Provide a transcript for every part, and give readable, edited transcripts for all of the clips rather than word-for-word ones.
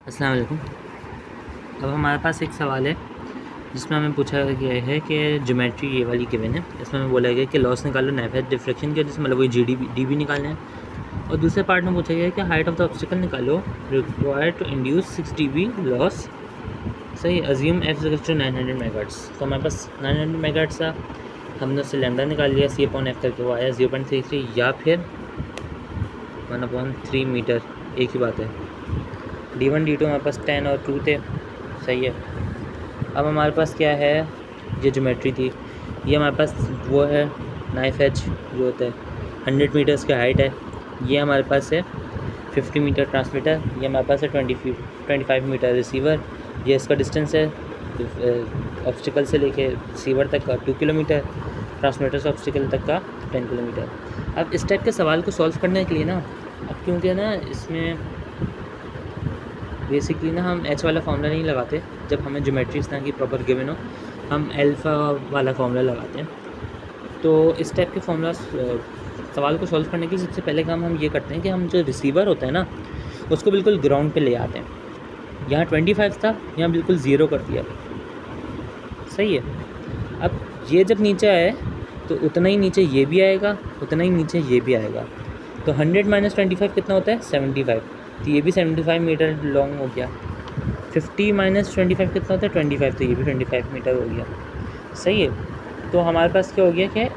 अस्सलाम वालेकुम। अब हमारे पास एक सवाल है जिसमें हमें पूछा गया है कि ज्योमेट्री ये वाली गिवन है। इसमें हमें बोला गया कि लॉस निकालो नाइफ डिफ्लेक्शन के, जिसमें मतलब वही डी बी निकालना है। और दूसरे पार्ट में पूछा गया है कि हाइट ऑफ द ऑब्स्टिकल निकालो required to induce 6 dB loss. सही, assume F equals to 900 megahertz. तो हमारे पास 900 मेगाहर्ट्ज़ था, हमने उससे लैम्डा निकाल लिया, सी अपॉन एफ करके वो आया 0.33 या फिर 1/3 मीटर, एक ही बात है। D1 D2 हमारे पास 10 और 2 थे। सही है। अब हमारे पास क्या है, ये ज्योमेट्री थी, ये हमारे पास वो है नाइफ एज जो होता है 100 मीटर्स की हाइट है। ये हमारे पास है 50 मीटर ट्रांसमीटर, ये हमारे पास है 25 मीटर रिसीवर। ये इसका डिस्टेंस है ऑब्स्टिकल से लेके रिसीवर तक का 2 किलोमीटर, ट्रांसमीटर से ऑब्स्टिकल तक का 10 किलोमीटर। अब इस टाइप के सवाल को सॉल्व करने के लिए ना, अब क्योंकि ना इसमें बेसिकली ना हम एच वाला फार्मूला नहीं लगाते जब हमें ज्योमेट्री इस तरह की प्रॉपर गिवन हो, हम एल्फ़ा वाला फार्मूला लगाते हैं। तो इस टाइप के फार्मूला सवाल को सॉल्व करने के सबसे पहले काम हम ये करते हैं कि हम जो रिसीवर होता है ना उसको बिल्कुल ग्राउंड पे ले आते हैं। यहाँ 25 था, यहाँ बिल्कुल 0 कर दिया। सही है। अब ये जब नीचे आए तो उतना ही नीचे ये भी आएगा, उतना ही नीचे ये भी आएगा। तो 100 - 25 कितना होता है 75। तो ये भी 75 मीटर लॉन्ग हो गया। 50 - 25 कितना होता है 25, तो ये भी 25 मीटर हो गया। सही है। तो हमारे पास क्या हो गया कि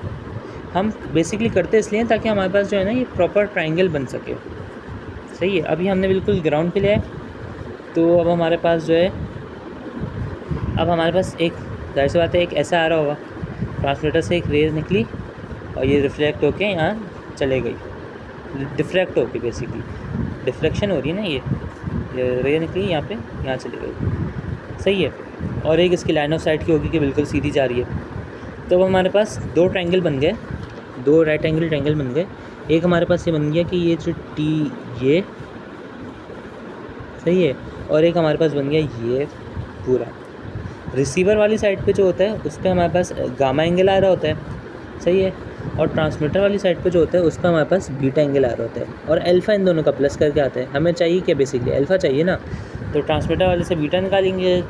हम बेसिकली करते इसलिए ताकि हमारे पास जो है ना ये प्रॉपर ट्रायंगल बन सके। सही है। अभी हमने बिल्कुल ग्राउंड पे लिया है, तो अब हमारे पास जो है, अब हमारे पास एक जाहिर सी बात है एक ऐसा आ रहा होगा, ट्रांसमीटर से एक रेज निकली और ये रिफ्लेक्ट होके यहाँ चले गई, डिफ्रैक्ट होके, बेसिकली डिफ्लेक्शन हो रही है ना, ये रे निकली यहाँ पे, यहाँ चली गई। सही है। और एक इसकी लाइन ऑफ साइट की होगी कि बिल्कुल सीधी जा रही है। तो अब हमारे पास दो ट्रायंगल बन गए, दो राइट एंगल ट्रायंगल बन गए। एक हमारे पास ये बन गया कि ये जो टी ये सही है, और एक हमारे पास बन गया ये पूरा। रिसीवर वाली साइड पे जो होता है उस पर हमारे पास गामा एंगल आ रहा होता है। सही है। और ट्रांसमीटर वाली साइड पे जो होता है उस पर हमारे पास बीटा एंगल आ रहा होता है, और अल्फ़ा इन दोनों का प्लस करके आता है। हमें चाहिए क्या, बेसिकली अल्फ़ा चाहिए ना, तो ट्रांसमीटर वाले से बीटा निकालेंगे,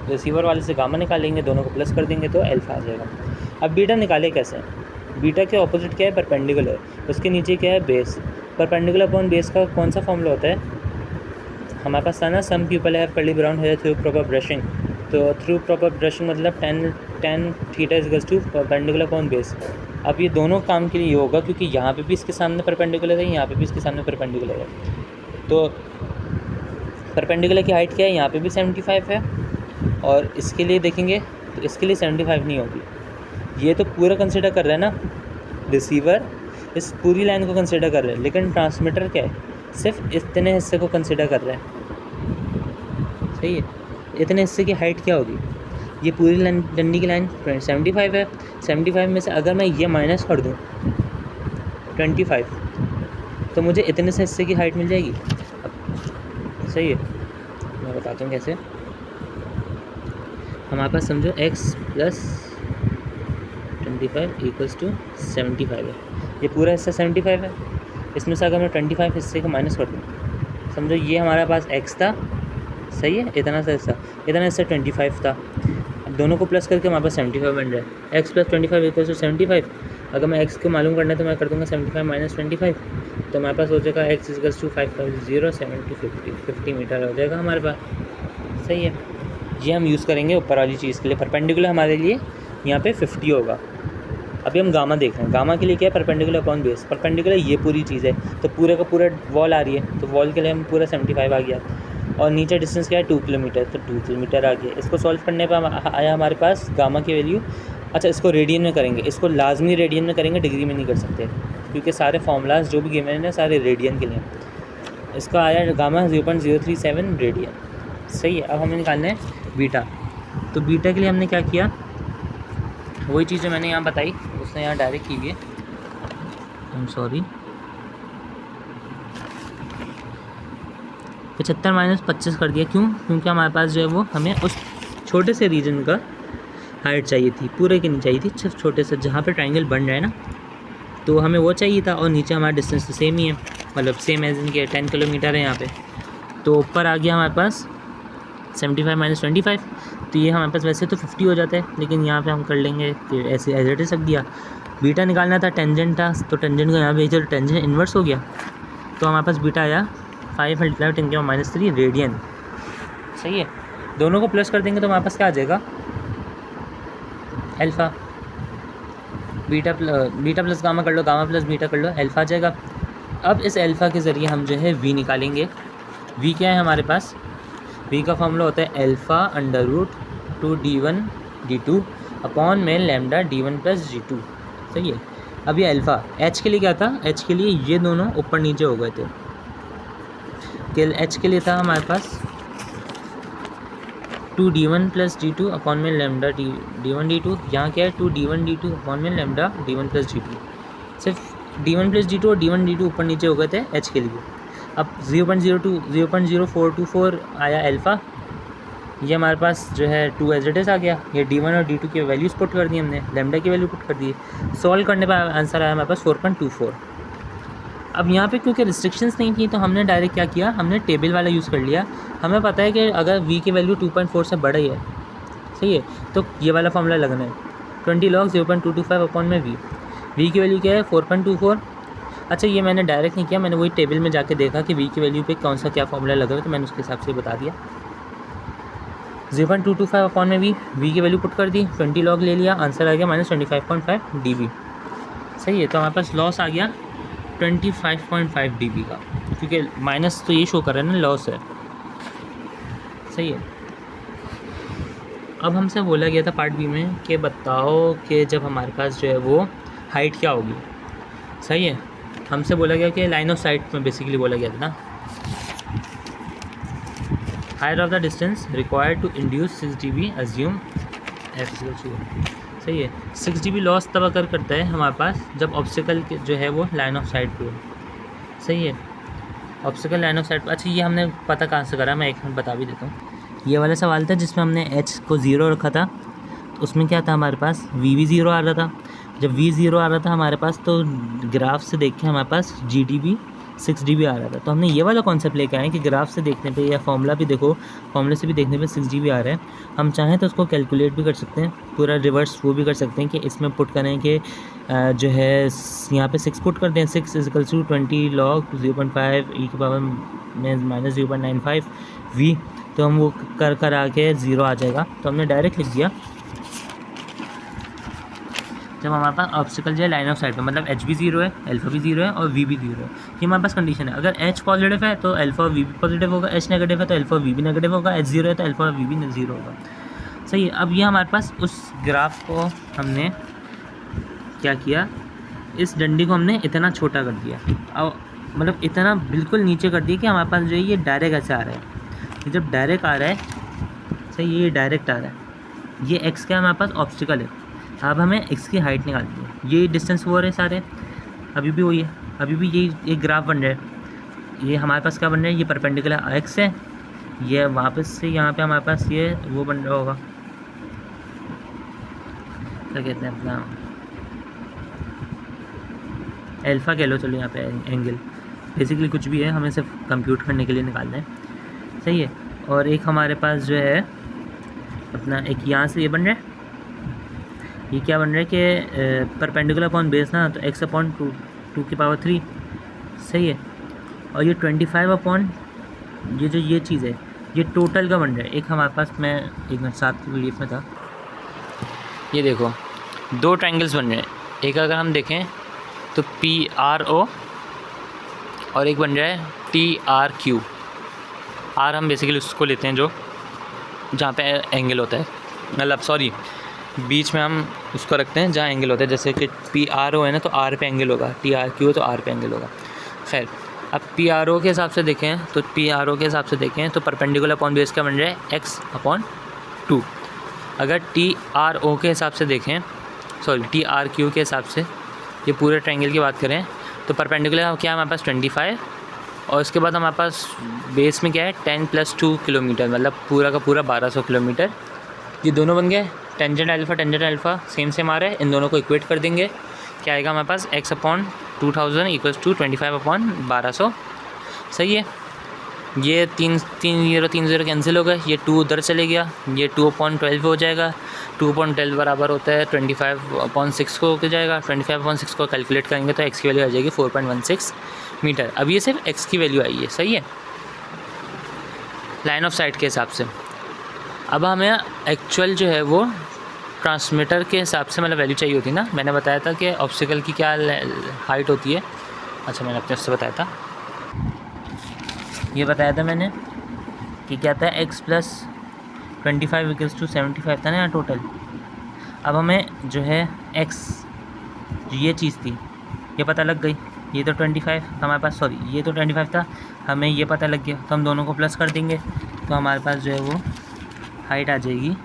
रिसीवर वाले से गामा निकालेंगे, दोनों को प्लस कर देंगे तो अल्फ़ा आ जाएगा। अब बीटा निकाले कैसे, बीटा के ऑपोजिट क्या है परपेंडिकुलर, उसके नीचे क्या है बेस। परपेंडिकुलर अपॉन बेस का कौन सा फॉर्मूला होता है हमारे पास था ना, some people have curly brown hair through proper brushing. तो थ्रू प्रॉपर ब्रशिंग मतलब tan theta is equals to perpendicular upon base. अब ये दोनों काम के लिए ये होगा क्योंकि यहाँ पे भी इसके सामने परपेंडिकुलर है, यहाँ पे भी इसके सामने परपेंडिकुलर है। तो परपेंडिकुलर की हाइट क्या है, यहाँ पे भी 75 है, और इसके लिए देखेंगे तो इसके लिए 75 नहीं होगी। ये तो पूरा कंसिडर कर रहा है ना, रिसीवर इस पूरी लाइन को कंसिडर कर रहा है, लेकिन ट्रांसमीटर क्या है सिर्फ इतने हिस्से को कंसिडर कर रहा है। सही है। इतने हिस्से की हाइट क्या होगी, ये पूरी लाइन डंडी की लाइन 75 है। 75 में से अगर मैं ये माइनस कर दूँ 25, तो मुझे इतने से हिस्से की हाइट मिल जाएगी। अब सही है, मैं बताता हूँ कैसे। हमारे पास समझो x + 25 = 75 है। ये पूरा हिस्सा 75 है, इसमें से अगर मैं 25 हिस्से को माइनस कर दूँ, समझो ये हमारे पास x था। सही है। इतना हिस्सा 25 था। अब दोनों को प्लस करके हमारे पास 75 बन रहा है। x + 25 = 75। अगर मैं x को मालूम करना है तो मैं कर दूँगा 75 - 25, तो हमारे पास हो जाएगा x = 50 मीटर हो जाएगा हमारे पास। सही है। ये हम यूज़ करेंगे ऊपर वाली चीज़ के लिए। परपेंडिकुलर हमारे लिए यहाँ पे 50 होगा। अभी हम गामा देख रहे हैं, गामा के लिए क्या है परपेंडिकुलर अपॉन बेस। परपेंडिकुलर ये पूरी चीज़ है, तो पूरे का पूरा वॉल आ रही है, तो वॉल के लिए हम पूरा 75 आ गया, और नीचे डिस्टेंस क्या है 2 किलोमीटर, तो 2 किलोमीटर आ गया। इसको सॉल्व करने पर आया हमारे पास गामा की वैल्यू। अच्छा, इसको रेडियन में करेंगे, इसको लाजमी रेडियन में करेंगे, डिग्री में नहीं कर सकते क्योंकि सारे फार्मूलाज जो भी गिवन हैं सारे रेडियन के लिए। इसका आया गामा 0.037 रेडियन। सही है। अब हमें निकालना है बीटा। तो बीटा के लिए हमने क्या किया, वही चीज़ जो मैंने यहाँ बताई उसने यहाँ डायरेक्ट की हुई है। आई एम सॉरी, 75 - 25 कर दिया। क्यों? क्योंकि हमारे पास जो है वो हमें उस छोटे से रीजन का हाइट चाहिए थी, पूरे की नहीं चाहिए थी, सिर्फ छोटे से जहाँ पे ट्रायंगल बन रहा है ना, तो हमें वो चाहिए था। और नीचे हमारा डिस्टेंस तो सेम ही है, मतलब सेम एज इनके 10 किलोमीटर है यहाँ पे। तो ऊपर आ गया हमारे पास 75 माइनस 25, तो ये हमारे पास वैसे तो 50 हो जाता है, लेकिन यहाँ पे हम कर लेंगे कि ऐसे एज इट इज रख दिया। बीटा निकालना था, टेंजेंट था, तो टेंजेंट को यहाँ भेजा तो टेंजेंट इन्वर्स हो गया, तो हमारे पास बीटा आया 5 × 10⁻³ रेडियन। सही है, दोनों को प्लस कर देंगे तो हमारे पास क्या आ जाएगा, अल्फ़ा। बीटा प्लस गामा कर लो, गामा प्लस बीटा कर लो, अल्फ़ा आ जाएगा। अब इस अल्फ़ा के ज़रिए हम जो है वी निकालेंगे। वी क्या है हमारे पास, वी का फॉर्मूला होता है α√2 d1 d2 अपॉन में लैम्डा d1 + d2। सही है, अब ये अल्फ़ा एच के लिए क्या था, एच के लिए ये दोनों ऊपर नीचे हो गए थे, कि एच के लिए था हमारे पास 2d1 + d2 अपॉन में लैम्डा d1 d2। यहाँ क्या है 2d1 d2 अपॉन में लैम्डा d1 + d2। सिर्फ d1 + d2 और d1 d2 ऊपर नीचे हो गए थे एच के लिए। अब 0.0424 आया अल्फ़ा, ये हमारे पास जो है 2 एज इट इज़ आ गया। ये d1 और d2 की वैल्यूज़ पुट कर दी हमने, लैम्डा की वैल्यू पुट कर दी। सॉल्व करने पर आंसर आया हमारे पास 4.24। अब यहाँ पे क्योंकि रिस्ट्रिक्शंस नहीं थी तो हमने डायरेक्ट क्या किया, हमने टेबल वाला यूज़ कर लिया। हमें पता है कि अगर v की वैल्यू 2.4 से बड़ा ही है, सही है, तो ये वाला फॉर्मूला लगना है 20 log 0.225 अपॉन में v की वैल्यू क्या है 4.24। अच्छा, ये मैंने डायरेक्ट नहीं किया, मैंने वही टेबल में जाके देखा कि v की वैल्यू पे कौन सा क्या फॉर्मूला लगा है, तो मैंने उसके हिसाब से बता दिया। 0.225 अपॉन में v की वैल्यू पुट कर दी, 20 log ले लिया, आंसर आ गया -25.5 dB। सही है, तो हमारे पास लॉस आ गया 25.5 dB का, क्योंकि माइनस तो ये शो कर रहा है ना, लॉस है। सही है, अब हमसे बोला गया था पार्ट बी में कि बताओ कि जब हमारे पास जो है वो हाइट क्या होगी। सही है, हमसे बोला गया कि लाइन ऑफ साइट में बेसिकली बोला गया था ना, height of the distance required to induce 6 dB assume f0। सही है, 6 dB लॉस तब अगर करता है हमारे पास जब ऑब्स्टिकल जो है वो लाइन ऑफ साइट पे हो। सही है, ऑब्स्टिकल लाइन ऑफ साइट। अच्छा, ये हमने पता कहाँ से करा, मैं एक मिनट बता भी देता हूँ। ये वाला सवाल था जिसमें हमने h को 0 रखा था, तो उसमें क्या था हमारे पास v भी 0 आ रहा था। जब v 0 आ रहा था हमारे पास, तो ग्राफ से देख के हमारे पास GD भी 6 dB आ रहा था। तो हमने ये वाला कॉन्सेप्ट लेके आए कि ग्राफ से देखने पे या फॉर्मूला भी देखो, फॉर्मूले से भी देखने पे 6 dB आ रहा है। हम चाहें तो उसको कैलकुलेट भी कर सकते हैं, पूरा रिवर्स वो भी कर सकते हैं कि इसमें पुट करें कि जो है यहाँ पे 6 पुट कर दें, 6 = 20 log 0.5 e की पावर -0.95 v, तो हम वो कर आके 0 आ जाएगा। तो हमने डायरेक्ट लिख दिया जब हमारे पास ऑब्स्टिकल जो है लाइन ऑफ साइट पे, मतलब h भी 0 है, अल्फ़ा भी 0 है और v भी 0 है। ये हमारे पास कंडीशन है। अगर h पॉजिटिव है तो अल्फ़ा और v भी पॉजिटिव होगा, h नेगेटिव है तो अल्फ़ा और v भी नेगेटिव होगा, h 0 है तो अल्फ़ा और v भी 0 होगा। सही है, अब ये हमारे पास उस ग्राफ को हमने क्या किया, इस डंडी को हमने इतना छोटा कर दिया, और मतलब इतना बिल्कुल नीचे कर दिया कि हमारे पास जो है ये डायरेक्ट ऐसे आ रहा है। जब डायरेक्ट आ रहा है, सही, ये डायरेक्ट आ रहा है, ये x का हमारे पास ऑब्स्टिकल है। अब हमें x की हाइट निकालनी है। ये डिस्टेंस वो रहे सारे, अभी भी वही है, अभी भी यही एक ग्राफ बन रहा है। ये हमारे पास क्या बन रहा है, ये परपेंडिकुलर x है, ये वापस से यहाँ पे हमारे पास ये वो बन रहा होगा, क्या कहते हैं अपना अल्फ़ा कह लो, चलो यहाँ पे एंगल, बेसिकली कुछ भी है, हमें सिर्फ कंप्यूट करने के लिए निकालना है। सही है, और एक हमारे पास जो है अपना एक यहाँ से ये बन रहा है, ये क्या बन रहा है कि परपेंडिकुलर अपॉन बेस ना, तो x/2 की पावर 3। सही है, और ये 25 अपॉन ये जो ये चीज़ है ये टोटल का बन रहा है। एक हमारे पास, मैं एक मिनट साथ PDF में था, ये देखो 2 ट्रायंगल्स बन रहे हैं। एक अगर हम देखें तो PRO और एक बन रहा है TRQ। R हम बेसिकली उसको लेते हैं जो जहाँ पे एंगल होता है, मतलब सॉरी बीच में हम उसको रखते हैं जहाँ एंगल होता है। जैसे कि PRO है ना, तो R पे एंगल होगा, TRQ है तो R पे एंगल होगा। खैर, अब PRO के हिसाब से देखें तो परपेंडिकुलर अपॉन बेस का बन रहा है x/2। अगर TRO के हिसाब से देखें, सॉरी TRQ के हिसाब से, ये पूरे ट्रायंगल की बात करें तो परपेंडिकुलर क्या है हमारे पास 25, और उसके बाद हमारे पास बेस में क्या है 10 + 2 किलोमीटर, मतलब पूरा का पूरा 1200 किलोमीटर। ये दोनों बन गए, टेंजेंट अल्फ़ा सेम आ रहा है, इन दोनों को इक्वेट कर देंगे, क्या आएगा हमारे पास x/2000 = 25/1200। सही है, ये 3 कैंसिल हो गए, ये 2 उधर चले गया, ये 2/12 हो जाएगा। 2/12 बराबर होता है 25/6 को हो जाएगा। 25/6 को कैलकुलेट करेंगे तो एक्स की वैल्यू आ जाएगी 4.16 मीटर। अब ये सिर्फ एक्स की वैल्यू आई है, सही है, लाइन ऑफ साइट के हिसाब से। अब हमें एक्चुअल जो है वो ट्रांसमीटर के हिसाब से मतलब वैल्यू चाहिए होती है ना। मैंने बताया था कि ऑब्स्टिकल की क्या हाइट होती है। अच्छा, मैंने अपने से बताया था, ये बताया था मैंने कि क्या था, x + 25 = 75 था ना यहाँ टोटल। अब हमें जो है x, जो ये चीज़ थी, ये पता लग गई। ये तो 25 हमारे पास, सॉरी ये तो 25 था, हमें ये पता लग गया, तो हम दोनों को प्लस कर देंगे तो हमारे पास जो है वो हाइट आ जाएगी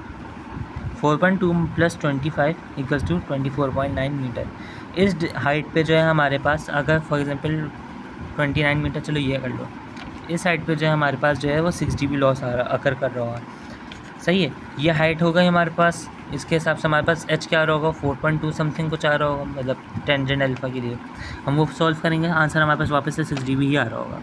4.2 + 25 = 24.9 मीटर। इस हाइट पे जो है हमारे पास, अगर फॉर एग्जांपल 29 मीटर, चलो ये कर लो, इस हाइट पे जो है हमारे पास जो है वो 6 dB लॉस अकर कर रहा होगा, सही है। ये हाइट हो गई हमारे पास, इसके हिसाब से हमारे पास h क्या आ रहा होगा, 4.2 समथिंग कुछ आ रहा होगा, मतलब टेंजेंट अल्फा के लिए। हम वो सॉल्व करेंगे, आंसर हमारे पास वापस से 6 dB ही आ रहा होगा।